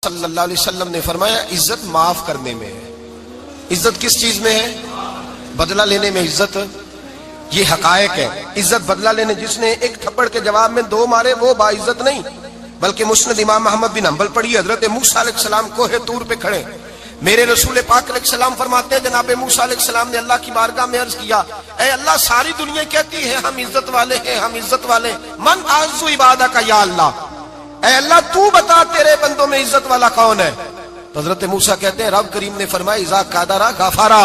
صلی اللہ علیہ وسلم نے فرمایا عزت معاف کرنے میں ہے۔ عزت کس چیز میں ہے؟ بدلہ لینے میں عزت، یہ حقائق ہے۔ عزت بدلہ لینے، جس نے ایک تھپڑ کے جواب میں دو مارے وہ باعزت نہیں، بلکہ مسند امام محمد بن حنبل پڑھی، حضرت موسیٰ علیہ السلام کوہ طور پہ کھڑے، میرے رسول پاک علیہ السلام فرماتے ہیں جناب موسیٰ علیہ السلام نے اللہ کی بارگاہ میں عرض کیا، اے اللہ ساری دنیا کہتی ہے ہم عزت والے ہیں، ہم عزت والے، من اعز عبادک یا اللہ، اے اللہ تو بتا تیرے بندوں میں عزت والا کون ہے؟ تو حضرت موسیٰ کہتے ہیں رب کریم نے فرمایا اذا قادر غفارا،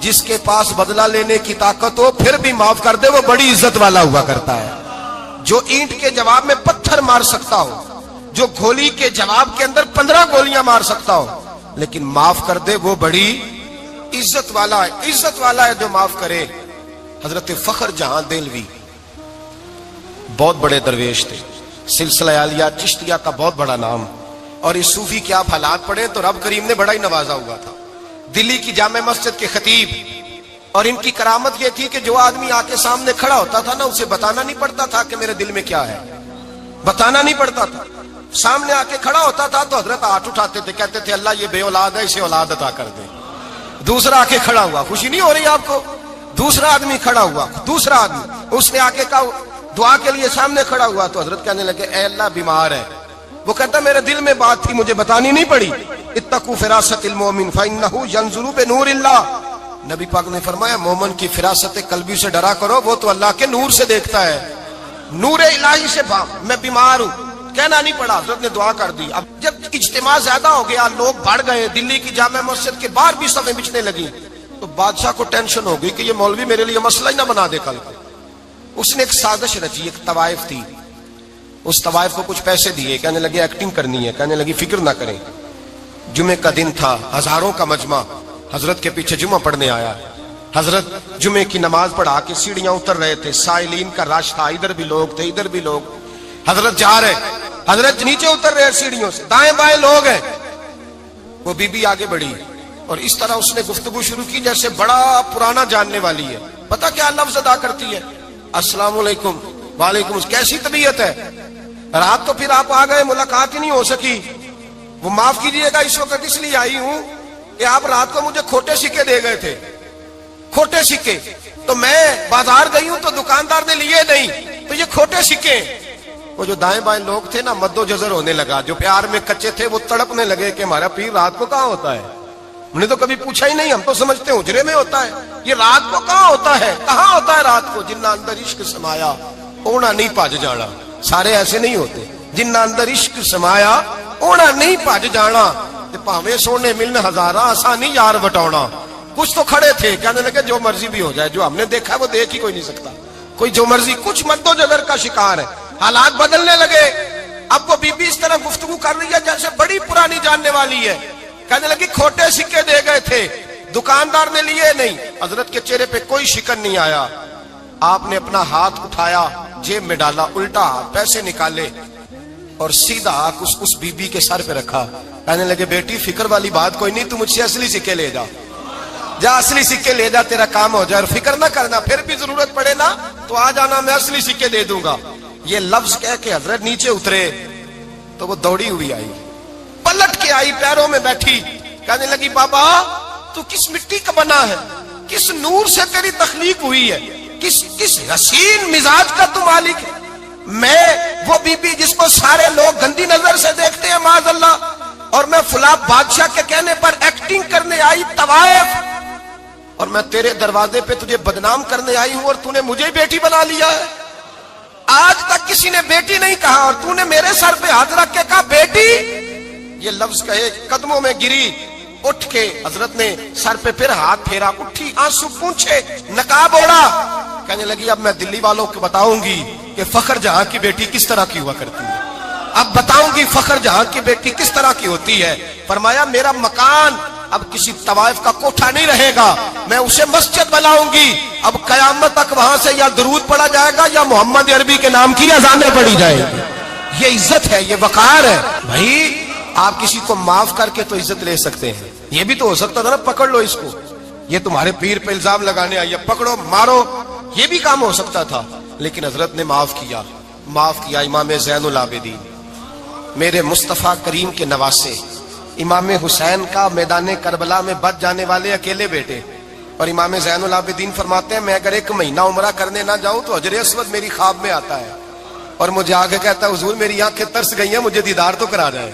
جس کے پاس بدلہ لینے کی طاقت ہو پھر بھی معاف کر دے وہ بڑی عزت والا ہوا کرتا ہے۔ جو اینٹ کے جواب میں پتھر مار سکتا ہو، جو گولی کے جواب کے اندر 15 گولیاں مار سکتا ہو لیکن معاف کر دے وہ بڑی عزت والا ہے۔ عزت والا ہے جو معاف کرے۔ حضرت فخر جہاں دہلوی بہت بڑے درویش تھے، سلسلہ عالیہ چشتیہ کا بہت بڑا نام، اور اس صوفی کے آپ حالات پڑھیں تو رب کریم نے بڑا ہی نوازا ہوا تھا۔ دلی کی جامع مسجد کے خطیب، اور ان کی کرامت یہ تھی کہ جو آدمی آ کے سامنے کھڑا ہوتا تھا نا اسے بتانا نہیں پڑتا تھا کہ میرے دل میں کیا ہے، بتانا نہیں پڑتا تھا، سامنے آ کے کھڑا ہوتا تھا تو حضرت ہاتھ اٹھاتے تھے، کہتے تھے اللہ یہ بے اولاد ہے اسے اولاد عطا کر دے۔ دوسرا آ کے کھڑا ہوا، خوشی نہیں ہو رہی آپ کو؟ دوسرا آدمی کھڑا ہوا، دوسرا آدمی، اس نے آ کے کہا دعا کے لیے سامنے کھڑا ہوا تو حضرت کہنے لگے اے اللہ بیمار ہے، وہ کہتا میرے دل میں بات تھی مجھے بتانی نہیں پڑی، اتقوا فراست المومن فانہ ینظر بنور اللہ، نبی پاک نے فرمایا مومن کی فراست قلبی سے ڈرا کرو، وہ تو اللہ کے نور سے دیکھتا ہے، نور الہی سے میں بیمار ہوں، کہنا نہیں پڑا، حضرت نے دعا کر دی۔ اب جب اجتماع زیادہ ہو گیا، لوگ بڑھ گئے، دلی کی جامع مسجد کے باہر بھی صفیں بچھنے لگی، تو بادشاہ کو ٹینشن ہو گئی کہ یہ مولوی میرے لیے مسئلہ ہی نہ بنا دے کل کو۔ اس نے ایک سازش رچی، ایک طوائف تھی، اس طوائف کو کچھ پیسے دیے، کہنے لگے ایکٹنگ کرنی ہے، کہنے لگی فکر نہ کریں۔ جمعے کا دن تھا، ہزاروں کا مجمع حضرت کے پیچھے جمعہ پڑھنے آیا، حضرت جمعے کی نماز پڑھا کے سیڑھیاں اتر رہے تھے، سائلین کا رش تھا، ادھر بھی لوگ تھے ادھر بھی لوگ، حضرت جا رہے، حضرت نیچے اتر رہے سیڑھیوں سے، دائیں بائیں لوگ ہیں، وہ بی بی آگے بڑھی اور اس طرح اس نے گفتگو شروع کی جیسے بڑا پرانا جاننے والی ہے۔ پتہ کیا لفظ ادا کرتی ہے؟ السلام علیکم، وعلیکم السلام، کیسی طبیعت ہے؟ رات تو پھر آپ آ گئے، ملاقات ہی نہیں ہو سکی، وہ معاف کیجئے گا اس وقت اس لیے آئی ہوں کہ آپ رات کو مجھے کھوٹے سکے دے گئے تھے، کھوٹے سکے، تو میں بازار گئی ہوں تو دکاندار نے لیے نہیں، تو یہ کھوٹے سکے۔ وہ جو دائیں بائیں لوگ تھے نا مد و جزر ہونے لگا، جو پیار میں کچے تھے وہ تڑپنے لگے کہ ہمارا پیر رات کو کہاں ہوتا ہے، ہم نے تو کبھی پوچھا ہی نہیں، ہم تو سمجھتے ہیں حجرے میں ہوتا ہے، یہ رات کو کہاں ہوتا ہے، کہاں ہوتا ہے رات کو؟ جنہ اندر عشق سمایا اونا نہیں پاج جانا، سارے ایسے نہیں ہوتے، جنہ اندر عشق سمایا اونا نہیں پاج جانا، پاویں سونے ملن ہزارہ آسانی یار وٹاؤنا۔ کچھ تو کھڑے تھے کہنے لگے جو مرضی بھی ہو جائے، جو ہم نے دیکھا ہے وہ دیکھ ہی کوئی نہیں سکتا، کوئی جو مرضی، کچھ مد و جزر کا شکار ہے۔ حالات بدلنے لگے، اب وہ بی بی اس طرح گفتگو کر رہی ہے جیسے بڑی پرانی جاننے والی ہے، کہنے لگی کھوٹے سکے دے گئے تھے، دکاندار نے لیے نہیں۔ حضرت کے چہرے پہ کوئی شکن نہیں آیا، آپ نے اپنا ہاتھ اٹھایا، جیب میں ڈالا، الٹا پیسے نکالے اور سیدھا اس بی بی کے سر پہ رکھا، کہنے لگے بیٹی فکر والی بات کوئی نہیں، تو مجھ سے اصلی سکے لے جا، جا اصلی سکے لے جا، تیرا کام ہو جائے، اور فکر نہ کرنا، پھر بھی ضرورت پڑے نا تو آ جانا، میں اصلی سکے دے دوں گا۔ یہ لفظ کہہ کے حضرت نیچے اترے تو وہ دوڑی ہوئی آئی، پلٹ کے آئی، پیروں میں بیٹھی، کہنے لگی بابا تو کس مٹی کا بنا ہے، کس نور سے تیری تخلیق ہوئی ہے، کس حسین مزاج کا تو مالک ہے؟ میں وہ بی بی جس کو سارے لوگ گندی نظر سے دیکھتے ہیں معاذ اللہ، اور میں فلاں بادشاہ کے کہنے پر ایکٹنگ کرنے آئی طوائف، اور میں تیرے دروازے پہ تجھے بدنام کرنے آئی ہوں اور تو نے مجھے بیٹی بنا لیا ہے۔ آج تک کسی نے بیٹی نہیں کہا اور تو نے میرے سر پہ ہاتھ رکھ کے کہا بیٹی، یہ لفظ کہے قدموں میں گری، اٹھ کے حضرت نے سر پہ پھر ہاتھ پھیرا، اٹھی، آنسو پونچھے، نقاب اوڑا، کہنے لگی اب میں دلی والوں کو بتاؤں گی کہ فخر جہاں کی بیٹی کس طرح کی ہوا کرتی ہے، اب بتاؤں گی فخر جہاں کی بیٹی کس طرح کی ہوتی ہے۔ فرمایا میرا مکان اب کسی طوائف کا کوٹھا نہیں رہے گا، میں اسے مسجد بناؤں گی، اب قیامت تک وہاں سے یا درود پڑھا جائے گا یا محمد عربی کے نام کی اذانیں پڑھی جائے گی۔ یہ عزت ہے، یہ وقار ہے۔ بھائی آپ کسی کو معاف کر کے تو عزت لے سکتے ہیں، یہ بھی تو ہو سکتا تھا نا پکڑ لو اس کو، یہ تمہارے پیر پہ الزام لگانے آئی ہے، پکڑو مارو، یہ بھی کام ہو سکتا تھا، لیکن حضرت نے معاف کیا۔ امام زین العابدین میرے مصطفیٰ کریم کے نواسے، امام حسین کا میدان کربلا میں بچ جانے والے اکیلے بیٹے، اور امام زین العابدین فرماتے ہیں میں اگر 1 مہینہ عمرہ کرنے نہ جاؤں تو حجر اسود میری خواب میں آتا ہے اور مجھے آگے کہتا ہے حضور میری آنکھیں ترس گئی ہیں، مجھے دیدار تو کرا جائے،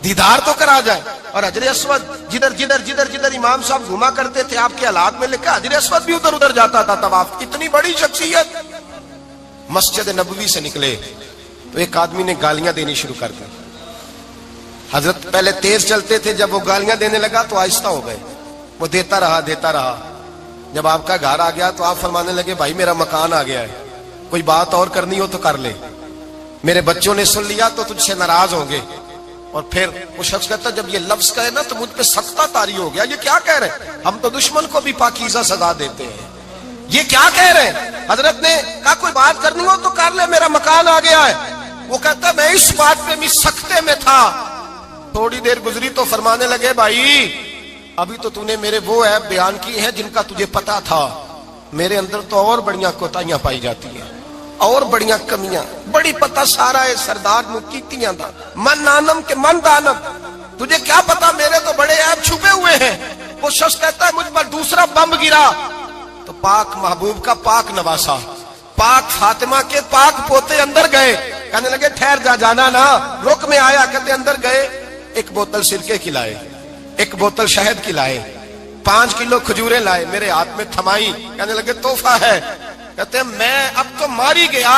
دیدار تو کرا جائے۔ اور حجر اسود جدھر امام صاحب گھوما کرتے تھے آپ کے حالات میں لکھا حجر اسود بھی ادھر جاتا تھا طواف۔ اتنی بڑی شخصیت مسجد نبوی سے نکلے تو ایک آدمی نے گالیاں دینی شروع کر دی۔ حضرت پہلے تیز چلتے تھے، جب وہ گالیاں دینے لگا تو آہستہ ہو گئے، وہ دیتا رہا۔ جب آپ کا گھر آ گیا تو آپ فرمانے لگے بھائی میرا مکان آ گیا ہے، کوئی بات اور کرنی ہو تو کر لے، میرے بچوں نے سن لیا تو تجھ سے ناراض ہوں گے۔ اور پھر وہ شخص کہتا جب یہ لفظ کہے نا تو مجھ پہ سختہ طاری ہو گیا، یہ کیا کہہ رہے ہیں؟ ہم تو دشمن کو بھی پاکیزہ سزا دیتے ہیں، یہ کیا کہہ رہے ہیں؟ حضرت نے کہا کوئی بات کرنی ہو تو کر لے، میرا مکان آ گیا ہے۔ وہ کہتا میں اس بات پہ بھی سختے میں تھا۔ تھوڑی دیر گزری تو فرمانے لگے بھائی ابھی تو نے میرے وہ عیب بیان کی ہیں جن کا تجھے پتا تھا، میرے اندر تو اور بڑیاں کوتاہیاں پائی جاتی ہیں، اور بڑیاں کمیاں، بڑی پتہ سارا ہے سردار نو کیتیاں دا من نانم کے من دانم، تجھے کیا پتا میرے تو بڑے عیب چھپے ہوئے ہیں۔ وہ شخص کہتا ہے مجھ پر دوسرا بم گرا تو پاک محبوب کا پاک نواسا، پاک فاطمہ کے پاک پوتے اندر گئے، کہنے لگے ٹھہر جانا نا، رک میں آیا، کہتے اندر گئے، 1 بوتل سرکے کی لائے، 1 بوتل شہد کی لائے، 5 کلو کھجوریں لائے، میرے ہاتھ میں تھمائی، کہنے لگے تحفہ ہے۔ کہتے ہیں میں اب تو ماری گیا،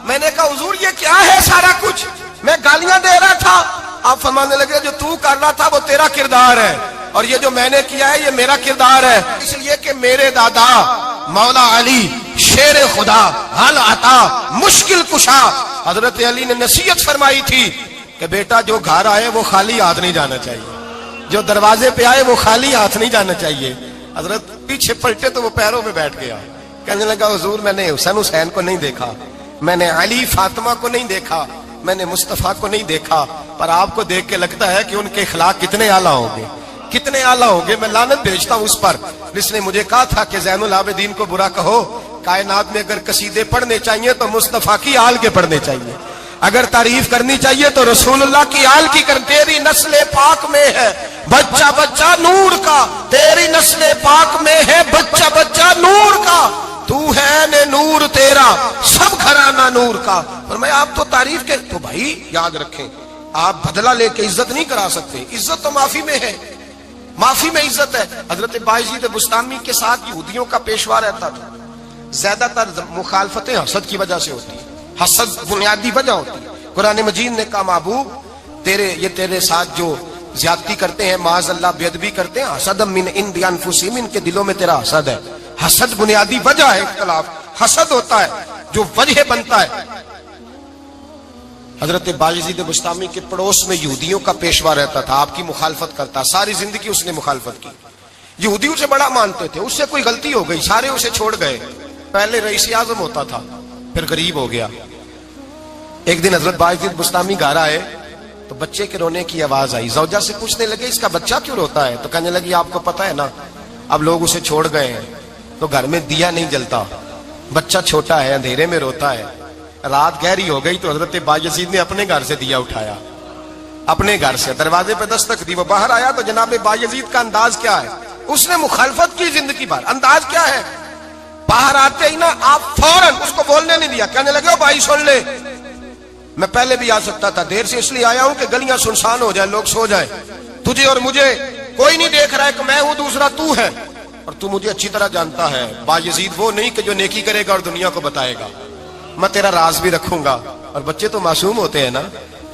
میں نے کہا حضور یہ کیا ہے سارا کچھ، میں گالیاں دے رہا تھا۔ آپ فرمانے لگے جو تو کر رہا تھا وہ تیرا کردار ہے اور یہ جو میں نے کیا ہے یہ میرا کردار ہے، اس لیے کہ میرے دادا مولا علی شیر خدا حل عطا مشکل کشا، حضرت علی نے نصیحت فرمائی تھی کہ بیٹا جو گھر آئے وہ خالی ہاتھ نہیں جانا چاہیے، جو دروازے پہ آئے وہ خالی ہاتھ نہیں جانا چاہیے۔ حضرت پیچھے پلٹے تو وہ پیروں میں بیٹھ گیا، کہنے لگا حضور میں نے حسین کو نہیں دیکھا، میں نے علی فاطمہ کو نہیں دیکھا، میں نے مصطفیٰ کو نہیں دیکھا، پر آپ کو دیکھ کے لگتا ہے کہ ان کے اخلاق کتنے اعلیٰ ہوں گے، کتنے اعلیٰ ہوں گے۔ میں لعنت بھیجتا ہوں اس پر جس نے مجھے کہا تھا کہ زین العابدین کو برا کہو، کائنات میں اگر قصیدے پڑھنے چاہیے تو مصطفیٰ کی آل کے پڑھنے چاہیے، اگر تعریف کرنی چاہیے تو رسول اللہ کی آل کی کر۔ تیری نسل پاک میں ہے بچہ بچہ نور کا، تیری نسل پاک میں ہے بچہ بچہ نور کا، تو ہے نے نور تیرا سب گھرانہ نور کا۔ فرمایا آپ تو تعریف کے، تو بھائی یاد رکھیں آپ بدلہ لے کے عزت نہیں کرا سکتے، عزت تو معافی میں ہے، معافی میں عزت ہے۔ حضرت بایزید بستامی کے ساتھ یہودیوں کا پیشوا رہتا تھا، زیادہ تر مخالفتیں حسد کی وجہ سے ہوتی ہیں، حسد بنیادی وجہ ہوتی ہے۔ قرآن مجید نے کہا محبوب تیرے ساتھ جو زیادتی کرتے ہیں، معاذ اللہ بے ادبی کرتے ہیں، حسد من عند انفسہم، ان کے دلوں میں تیرا حسد ہے۔ حسد بنیادی وجہ ہے، اختلاف حسد ہوتا ہے جو وجہ بنتا ہے۔ حضرت بایزید بستامی کے پڑوس میں یہودیوں کا پیشوا رہتا تھا، آپ کی مخالفت کرتا، ساری زندگی اس نے مخالفت کی، یہودی اسے بڑا مانتے تھے، اس سے کوئی غلطی ہو گئی سارے اسے چھوڑ گئے، پہلے رئیس اعظم ہوتا تھا پھر غریب ہو گیا۔ ایک دن حضرت بایزید بستامی گھر آئے تو بچے کے رونے کی آواز آئی، زوجہ سے پوچھنے لگے اس کا بچہ کیوں روتا ہے؟ تو کہنے لگی آپ کو پتا ہے نا اب لوگ اسے چھوڑ گئے ہیں تو گھر میں دیا نہیں جلتا، بچہ چھوٹا ہے اندھیرے میں روتا ہے۔ رات گہری ہو گئی تو حضرت بایزید نے اپنے گھر سے دیا اٹھایا، اپنے گھر سے دروازے پہ دستک دی، وہ باہر آیا تو جناب بایزید کا انداز کیا ہے، اس نے مخالفت کی زندگی بھر، انداز کیا ہے، باہر آتے ہی نا آپ فوراً اس کو بولنے نہیں دیا، کہنے لگے بھائی سن لے میں پہلے بھی آ سکتا تھا، دیر سے اس لیے آیا ہوں کہ گلیاں سنسان ہو جائیں، لوگ سو جائیں، تجھے اور مجھے کوئی نہیں دیکھ رہا ہے کہ میں ہوں دوسرا تو ہے، اور تو مجھے اچھی طرح جانتا ہے بایزید وہ نہیں کہ جو نیکی کرے گا اور دنیا کو بتائے گا، میں تیرا راز بھی رکھوں گا۔ اور بچے تو معصوم ہوتے ہیں نا،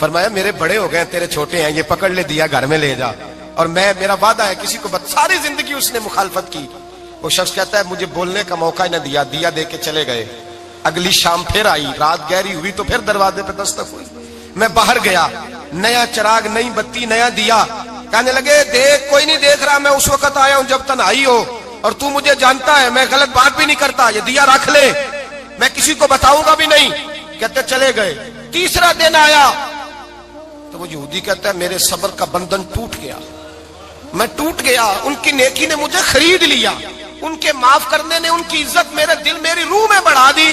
فرمایا میرے بڑے ہو گئے تیرے چھوٹے ہیں، یہ پکڑ لے دیا گھر میں لے جا، اور میرا وعدہ ہے کسی کو ساری زندگی اس نے مخالفت کی۔ وہ شخص کہتا ہے مجھے بولنے کا موقع ہی نہ دیا، دیا دے کے چلے گئے۔ اگلی شام پھر آئی، رات گہری ہوئی تو پھر دروازے پہ دستک ہوئی، میں باہر گیا، نیا چراغ نئی بتی نیا دیا، کہنے لگے دیکھ کوئی نہیں دیکھ رہا، میں اس وقت آیا ہوں جب تنہائی ہو اور تو مجھے جانتا ہے میں غلط بات بھی نہیں کرتا، یہ دیا رکھ لے میں کسی کو بتاؤں گا بھی نہیں۔ کہتے چلے گئے، تیسرا دن آیا تو وہ یہودی کہتا ہے میرے صبر کا بندھن ٹوٹ گیا، میں ٹوٹ گیا، ان کی نیکی نے مجھے خرید لیا، ان کے معاف کرنے نے ان کی عزت میرے دل میری روح میں بڑھا دی،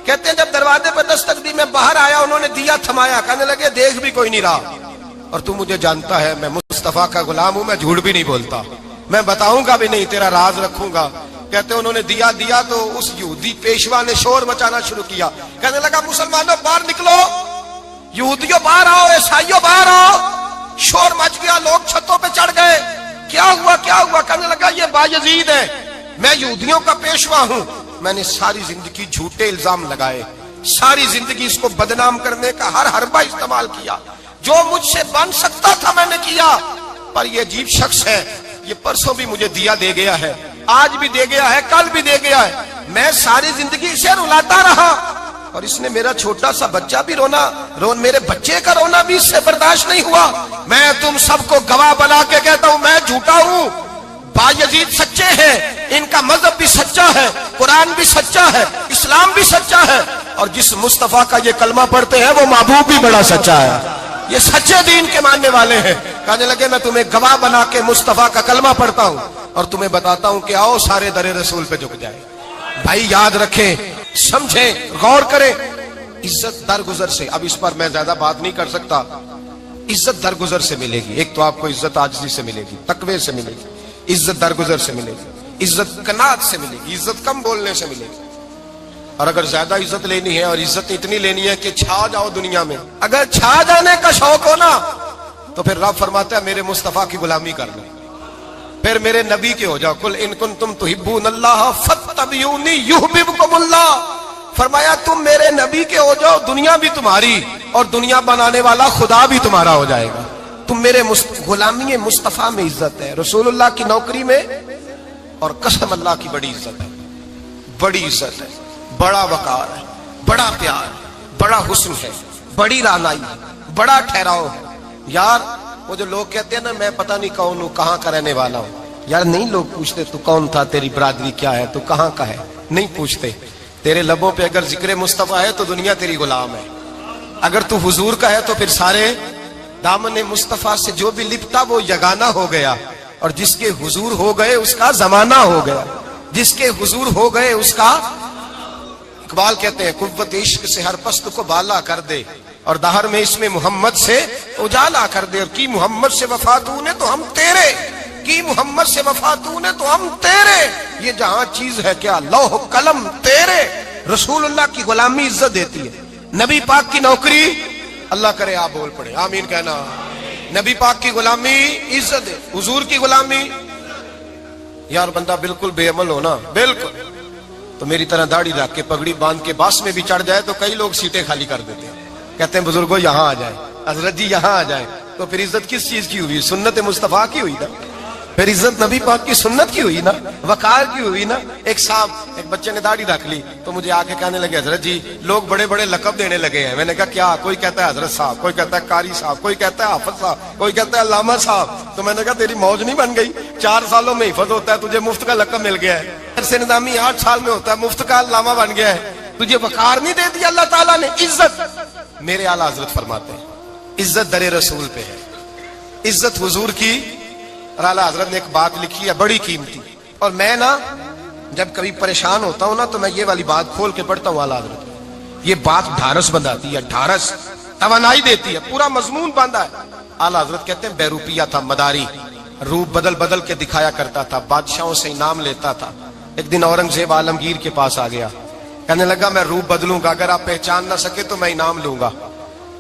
کہتے ہیں جب دروازے پہ دستک دی میں باہر آیا انہوں نے دیا تھمایا, کہنے لگے دیکھ بھی کوئی نہیں رہا, اور تو مجھے جانتا ہے میں مصطفیٰ کا غلام ہوں, میں جھوٹ بھی نہیں بولتا, میں بتاؤں گا بھی نہیں, تیرا راز رکھوں گا. کہتے انہوں نے دیا تو اس یہودی پیشوا نے شور مچانا شروع کیا, کہنے لگا مسلمانوں باہر نکلو, یہودیوں باہر آؤ, عیسائیوں باہر آؤ. شور مچ گیا, لوگ چھتوں پہ چڑھ گئے, کیا ہوا کیا ہوا؟ کہنے لگا یہ بایزید ہے, میں یہودیوں کا پیشوا ہوں, میں نے ساری زندگی جھوٹے الزام لگائے, ساری زندگی اس کو بدنام کرنے کا ہر حربہ استعمال کیا, جو مجھ سے بن سکتا تھا میں نے کیا, پر یہ عجیب شخص ہے, یہ پرسوں بھی مجھے دیا دے گیا ہے, آج بھی دے گیا ہے, کل بھی دے گیا ہے, میں ساری زندگی اسے رلاتا رہا, اور اس نے میرا چھوٹا سا بچہ بھی میرے بچے کا رونا بھی اس سے برداشت نہیں ہوا. میں تم سب کو گواہ بنا کے کہتا ہوں میں جھوٹا ہوں, بایزید سچے ہیں, ان کا مذہب بھی سچا ہے, قرآن بھی سچا ہے, اسلام بھی سچا ہے, اور جس مصطفیٰ کا یہ کلمہ پڑھتے ہیں وہ محبوب بھی بڑا سچا ہے, یہ سچے دین کے ماننے والے ہیں. کہنے لگے میں تمہیں گواہ بنا کے مصطفیٰ کا کلمہ پڑھتا ہوں اور تمہیں بتاتا ہوں کہ آؤ سارے در رسول پہ جھک جائے. بھائی یاد رکھیں, سمجھیں, غور کریں, عزت درگزر سے, اب اس پر میں زیادہ بات نہیں کر سکتا, عزت درگزر سے ملے گی. ایک تو آپ کو عزت عاجزی سے ملے گی, تقوی سے ملے گی, عزت درگزر سے ملے گی, عزت قناعت سے ملے گی, عزت کم بولنے سے ملے گی. اور اگر زیادہ عزت لینی ہے اور عزت اتنی لینی ہے کہ چھا جاؤ دنیا میں, اگر چھا جانے کا شوق ہو نا تو پھر رب فرماتا ہے میرے مصطفیٰ کی غلامی کر لو, پھر میرے نبی کے ہو جاؤ. قل ان کنتم تحبون اللہ فاتبعونی یحببکم اللہ. فرمایا تم میرے نبی کے ہو جاؤ, دنیا بھی تمہاری اور دنیا بنانے والا خدا بھی تمہارا ہو جائے گا. تم میرے غلامی مصطفیٰ میں عزت ہے, رسول اللہ کی نوکری میں, اور قسم اللہ کی بڑی عزت ہے, بڑی عزت ہے, بڑا وقار ہے, بڑا پیار, بڑا حسن ہے, بڑی رعنائی, بڑا ٹھہراؤ ہے. یار وہ جو لوگ کہتے ہیں نا میں پتہ نہیں کون ہوں, کہاں کا رہنے والا ہوں, یار نہیں لوگ پوچھتے تو کون تھا, تیری برادری کیا ہے, تو کہاں کا ہے, نہیں پوچھتے. تیرے لبوں پہ اگر ذکر مصطفیٰ ہے تو دنیا تیری غلام ہے, اگر تو حضور کا ہے تو پھر سارے دامن مصطفیٰ سے جو بھی لپٹا وہ یگانہ ہو گیا, اور جس کے حضور ہو گئے اس کا زمانہ ہو گیا, جس کے حضور ہو گئے اس کا. اقبال کہتے ہیں قوت عشق سے ہر پست کو بالا کر دے, اور دہر میں اس میں محمد سے اجالا کر دے. اور کی محمد سے وفا تو نے تو ہم تیرے, کی محمد سے وفا تو نے تو ہم تیرے, یہ جہاں چیز ہے کیا لوح قلم تیرے. رسول اللہ کی غلامی عزت دیتی ہے, نبی پاک کی نوکری, اللہ کرے آپ بول پڑے آمین کہنا, نبی پاک کی غلامی عزت ہے, حضور کی غلامی. یار بندہ بالکل بے عمل ہونا, بالکل تو میری طرح داڑھی رکھ کے پگڑی باندھ کے باس میں بھی چڑھ جائے تو کئی لوگ سیٹیں خالی کر دیتے ہیں, کہتے ہیں بزرگوں یہاں آ جائیں, حضرت جی یہاں آ جائیں. تو پھر عزت کس چیز کی ہوئی؟ سنت مصطفیٰ کی ہوئی نا, پھر عزت نبی پاک کی سنت کی ہوئی نا, وقار کی ہوئی نا. ایک صاحب, ایک بچے نے داڑھی رکھ لی تو مجھے آ کے کہنے لگے حضرت جی لوگ بڑے بڑے لقب دینے لگے ہیں. میں نے کہا کیا؟ کوئی کہتا ہے حضرت صاحب, کوئی کہتا ہے قاری صاحب, کوئی کہتا ہے حافظ صاحب, کوئی کہتا ہے علامہ صاحب. تو میں نے کہا تیری موج نہیں بن گئی, 4 سالوں میں حفظ ہوتا ہے, تجھے مفت کا لقب مل گیا ہے. سے نظامی 8 سال میں ہوتا ہے, مفت کا علامہ بن گیا ہے, تجھے وقار نہیں دے دیا اللہ تعالیٰ نے. عزت میرے اعلیٰ حضرت فرماتے ہیں عزت در رسول پہ ہے, عزت حضور کی. اور اعلیٰ حضرت نے ایک بات لکھی ہے بڑی قیمتی, اور میں نا جب کبھی پریشان ہوتا ہوں نا تو میں یہ والی بات کھول کے پڑھتا ہوں. اعلیٰ حضرت یہ بات ڈھارس بندھاتی ہے, ڈھارس توانائی دیتی ہے, پورا مضمون باندھا ہے. اعلیٰ حضرت کہتے ہیں بیروپیہ تھا مداری, روپ بدل بدل کے دکھایا کرتا تھا, بادشاہوں سے انعام لیتا تھا. ایک دن اورنگزیب عالمگیر کے پاس آ گیا, کہنے لگا میں روپ بدلوں گا, اگر آپ پہچان نہ سکے تو میں انعام لوں گا.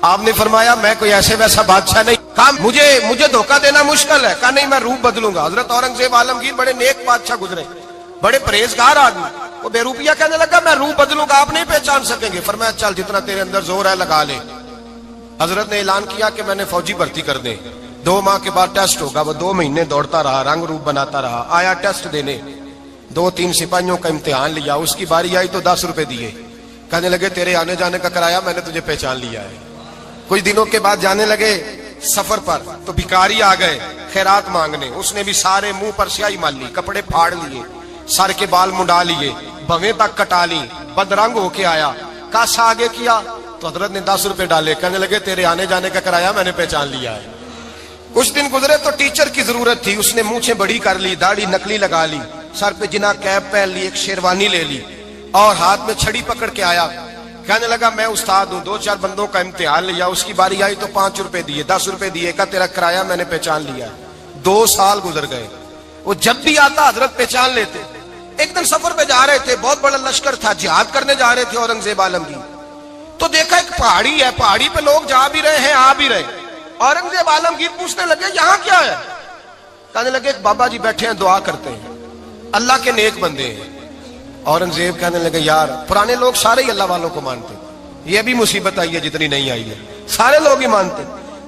آپ نے فرمایا میں کوئی ایسے ویسا بادشاہ نہیں, کہا مجھے دھوکہ دینا مشکل ہے. کہا نہیں میں روپ بدلوں گا. حضرت اورنگزیب عالمگیر بڑے نیک بادشاہ گزرے, بڑے پرہیزگار آدمی. وہ بے روپیہ کہنے لگا میں روپ بدلوں گا, آپ نہیں پہچان سکیں گے. فرمایا چل جتنا تیرے اندر زور ہے لگا لے. حضرت نے اعلان کیا کہ میں نے فوجی بھرتی کر دیں, 2 ماہ کے بعد ٹیسٹ ہوگا. وہ 2 مہینے دوڑتا رہا, رنگ روپ بناتا رہا, آیا ٹیسٹ دینے, 2-3 سپاہیوں کا امتحان لیا. اس کی باری آئی تو 10 روپے دیے, کہنے لگے تیرے آنے جانے کا کرایہ میں نے تجھے پہچان لیا ہے. کچھ دنوں کے بعد جانے لگے سفر پر تو بھکاری آ گئے خیرات مانگنے. اس نے بھی سارے منہ پر سیاہی مال لی, کپڑے پھاڑ لیے, سر کے بال منڈا لیے, بھویں تک کٹا لی, بدرنگ ہو کے آیا. کاسا آگے کیا تو حضرت نے 10 روپے ڈالے, کہنے لگے تیرے آنے جانے کا کرایہ میں نے پہچان لیا ہے. کچھ دن گزرے تو ٹیچر کی ضرورت تھی, اس نے مونچھیں بڑی کر لی, داڑھی نکلی لگا لی, سر پہ جنا کیپ پہن لی, ایک شیروانی لے لی, اور ہاتھ میں چھڑی پکڑ کے آیا. کہنے لگا میں استاد ہوں، 2-4 بندوں کا امتحان لیا، اس کی باری آئی تو 5 روپے دیے، 10 روپے دیے، کہا تیرا کرایہ میں نے پہچان لیا۔ 2 سال گزر گئے، وہ جب بھی آتا حضرت پہچان لیتے۔ ایک دن سفر پہ جا رہے تھے، بہت بڑا لشکر تھا، جہاد کرنے جا رہے تھے اورنگزیب عالمگیر، تو دیکھا ایک پہاڑی ہے، پہاڑی پہ لوگ جا بھی رہے ہیں آ بھی رہے۔ اورنگزیب عالمگیر پوچھنے لگے یہاں کیا ہے؟ کہنے لگے ایک بابا جی بیٹھے ہیں دعا کرتے ہیں، اللہ کے نیک بندے ہیں۔ اورنگزیب کہنے لگے یار پرانے لوگ سارے ہی اللہ والوں کو مانتے، یہ بھی مصیبت آئی ہے جتنی نہیں آئی ہے، سارے لوگ ہی مانتے۔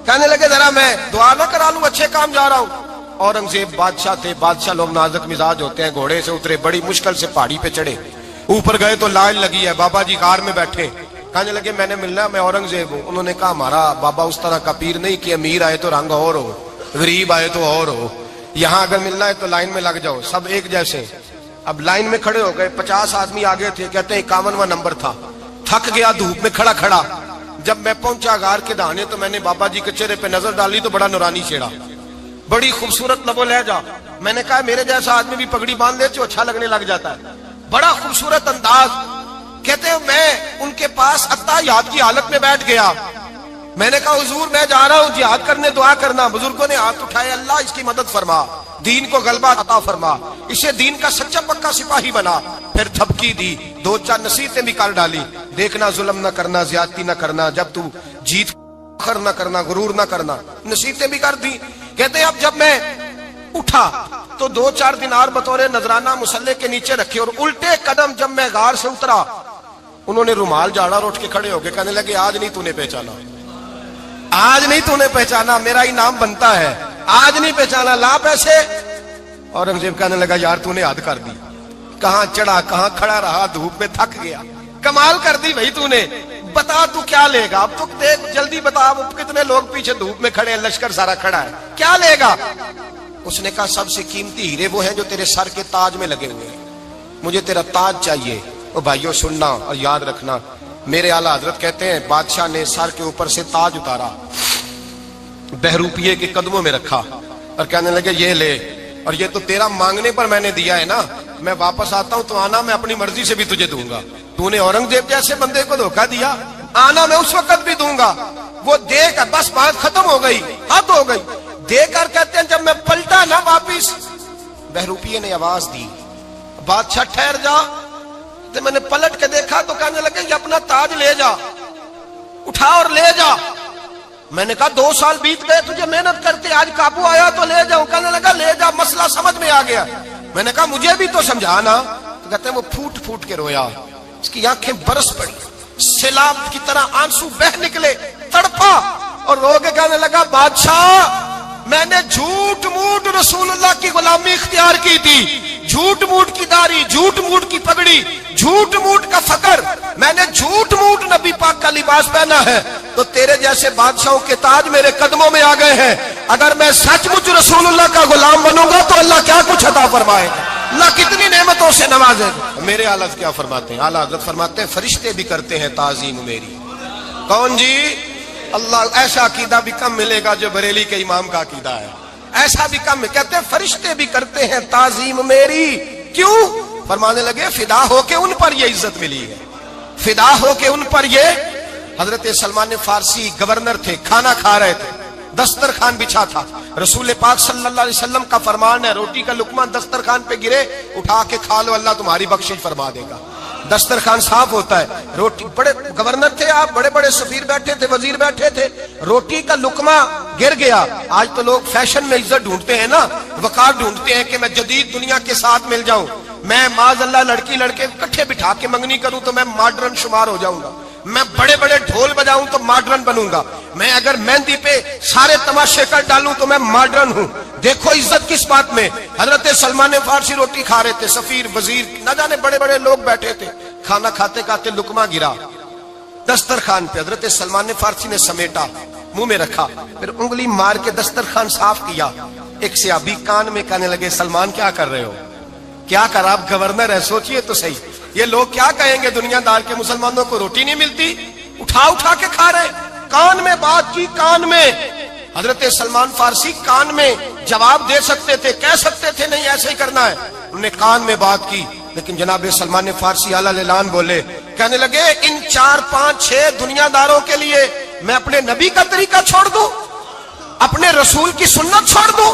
کہنے لگے ذرا میں دعا نہ کرا لوں، اچھے کام جا رہا ہوں۔ اورنگزیب بادشاہ تھے، بادشاہ لوگ نازک مزاج ہوتے ہیں، گھوڑے سے اترے، بڑی مشکل سے پہاڑی پہ چڑھے، اوپر گئے تو لائن لگی ہے، بابا جی کار میں بیٹھے۔ کہنے لگے میں نے ملنا، میں اورنگزیب ہوں۔ انہوں نے کہا ہمارا بابا اس طرح کا پیر نہیں کہ امیر آئے تو رنگ اور ہو، غریب آئے تو اور ہو، یہاں اگر ملنا ہے تو لائن میں لگ جاؤ، سب ایک جیسے۔ اب لائن میں کھڑے ہو گئے، 50 آدمی آگے تھے، کہتے ہیں 51واں نمبر تھا۔ تھک گیا دھوپ میں کھڑا کھڑا، جب میں پہنچا غار کے دہانے تو میں نے بابا جی کے چہرے پہ نظر ڈالی تو بڑا نورانی چہرہ، بڑی خوبصورت لب و لہجہ۔ میں نے کہا میرے جیسا آدمی بھی پگڑی باندھ لے تو اچھا لگنے لگ جاتا ہے، بڑا خوبصورت انداز۔ کہتے ہیں میں ان کے پاس اتحیات کی حالت میں بیٹھ گیا، میں نے کہا حضور میں جا رہا ہوں جہاد کرنے، دعا کرنا۔ بزرگوں نے ہاتھ اٹھائے، اللہ اس کی مدد فرما، دین کو غلبہ عطا فرما، اسے دین کا سچا پکا سپاہی بنا۔ پھر تھپکی دی، 2-4 نصیحتیں بھی کر ڈالی، دیکھنا ظلم نہ کرنا، زیادتی نہ کرنا، جب تو جیت فخر نہ کرنا، غرور نہ کرنا، نصیحتیں بھی کر دی۔ کہتے ہیں اب جب میں اٹھا تو 2-4 دینار بطور نذرانہ مسلح کے نیچے رکھے، اور الٹے قدم جب میں غار سے اترا انہوں نے رومال جھاڑا اور اٹھ کے کھڑے ہو گئے، کہنے لگے آج نہیں تو نے پہچانا، آج نہیں تو نے پہچانا، میرا انعام بنتا ہے، آج نہیں پہچانا، لا پیسے۔ اورنگزیب کہنے لگا یار تو نے حد کر دی، کہاں چڑھا کہاں کھڑا رہا، دھوپ میں تھک گیا، کمال کر دی بھائی تو نے، بتا تو کیا لے گا، اب تو دیکھ جلدی بتا، اب کتنے لوگ پیچھے دھوپ میں کھڑے ہیں، لشکر سارا کھڑا ہے، کیا لے گا؟ اس نے کہا سب سے قیمتی ہیرے وہ ہیں جو تیرے سر کے تاج میں لگے ہوئے ہیں، مجھے تیرا تاج چاہیے۔ او بھائیو سننا اور یاد رکھنا، میرے اعلیٰ حضرت کہتے ہیں بادشاہ نے سر کے اوپر سے تاج اتارا، بہروپیے کے قدموں میں رکھا اور کہنے لگے یہ لے، اور یہ تو تیرا مانگنے پر میں نے دیا ہے نا، میں واپس آتا ہوں تو آنا میں اپنی مرضی سے بھی تجھے دوں گا، تو نے اورنگزیب جیسے بندے کو دھوکہ دیا، آنا میں اس وقت بھی دوں گا۔ وہ دے کر بس بات ختم ہو گئی، حد ہو گئی، دے کر کہتے ہیں جب میں پلٹا نا واپس، بہروپیے نے آواز دی بادشاہ ٹھہر جا، تو میں نے پلٹ کے دیکھا تو کہنے لگے یہ اپنا تاج لے جا، اٹھا اور لے جا۔ میں نے کہا 2 سال بیت گئے تجھے محنت کرتے، آج قابو آیا تو لے جاؤں، کہنے لگا لے جا، مسئلہ سمجھ میں آ گیا۔ میں نے کہا مجھے بھی تو سمجھانا، تو کہتے ہیں وہ پھوٹ پھوٹ کے رویا، اس کی آنکھیں برس پڑی، سیلاب کی طرح آنسو بہ نکلے، تڑپا اور رو کے کہنے لگا بادشاہ میں نے جھوٹ موٹ رسول اللہ کی غلامی اختیار کی تھی، جھوٹ موٹ کی داڑھی، جھوٹ موٹ کی پگڑی، جھوٹ موٹ کا فقر، میں نے جھوٹ موٹ نبی پاک کا لباس پہنا ہے، تو تیرے جیسے بادشاہوں کے تاج میرے قدموں میں آ گئے ہیں، اگر میں سچ مچ رسول اللہ کا غلام بنوں گا تو اللہ کیا کچھ عطا فرمائے گا، اللہ کتنی نعمتوں سے نوازے گا۔ میرے اعلیٰ کیا فرماتے ہیں؟ اعلیٰ حضرت فرماتے ہیں فرشتے بھی کرتے ہیں تعظیم میری۔ کون جی؟ اللہ۔ ایسا عقیدہ بھی کم ملے گا جو بریلی کے امام کا عقیدہ ہے، ایسا بھی کم، کہتے ہیں فرشتے بھی کرتے ہیں تعظیم میری۔ کیوں؟ فرمانے لگے فدا ہو کے ان پر یہ عزت ملی ہے، فدا ہو کے ان پر یہ۔ حضرت سلمان فارسی گورنر تھے، کھانا کھا رہے تھے، دسترخوان بچھا تھا، رسول پاک صلی اللہ علیہ وسلم کا فرمان ہے روٹی کا لقمہ دسترخوان پہ گرے اٹھا کے کھا لو، اللہ تمہاری بخشش فرما دے گا۔ دسترخوان صاف ہوتا ہے، روٹی، بڑے گورنر تھے آپ، بڑے بڑے سفیر بیٹھے تھے، وزیر بیٹھے تھے، روٹی کا لقمہ گر گیا۔ آج تو لوگ فیشن میں عزت ڈھونڈتے ہیں نا، وقار ڈھونڈتے ہیں کہ میں جدید دنیا کے ساتھ مل جاؤں، میں معاذ اللہ لڑکی لڑکے اکٹھے بٹھا کے منگنی کروں تو میں ماڈرن شمار ہو جاؤں گا، میں بڑے بڑے ڈھول بجاؤں تو ماڈرن بنوں گا، میں اگر مہندی پہ سارے تماشے کر ڈالوں تو میں ماڈرن ہوں۔ دیکھو عزت کس بات میں۔ حضرت سلمان فارسی روٹی کھا رہے تھے، سفیر وزیر نہ جانے بڑے بڑے لوگ بیٹھے تھے، کھانا کھاتے کھاتے لقمہ گرا دسترخوان پہ، حضرت سلمان فارسی نے سمیٹا، منہ میں رکھا، پھر انگلی مار کے دسترخوان صاف کیا۔ ایک صحابی کان میں کہنے لگے سلمان کیا کر رہے ہو، کیا کر، آپ گورنر ہے، سوچئے تو صحیح، یہ لوگ کیا کہیں گے، دنیا دار کے مسلمانوں کو روٹی نہیں ملتی، اٹھا اٹھا کے کھا رہے۔ کان میں بات کی، کان میں۔ حضرت سلمان فارسی کان میں جواب دے سکتے تھے، کہہ سکتے تھے نہیں ایسے ہی کرنا ہے، انہوں نے کان میں بات کی، لیکن جناب سلمان فارسی اعلیٰ اعلان بولے کہنے لگے ان 4 5 6 دنیا داروں کے لیے میں اپنے نبی کا طریقہ چھوڑ دوں، اپنے رسول کی سنت چھوڑ دوں؟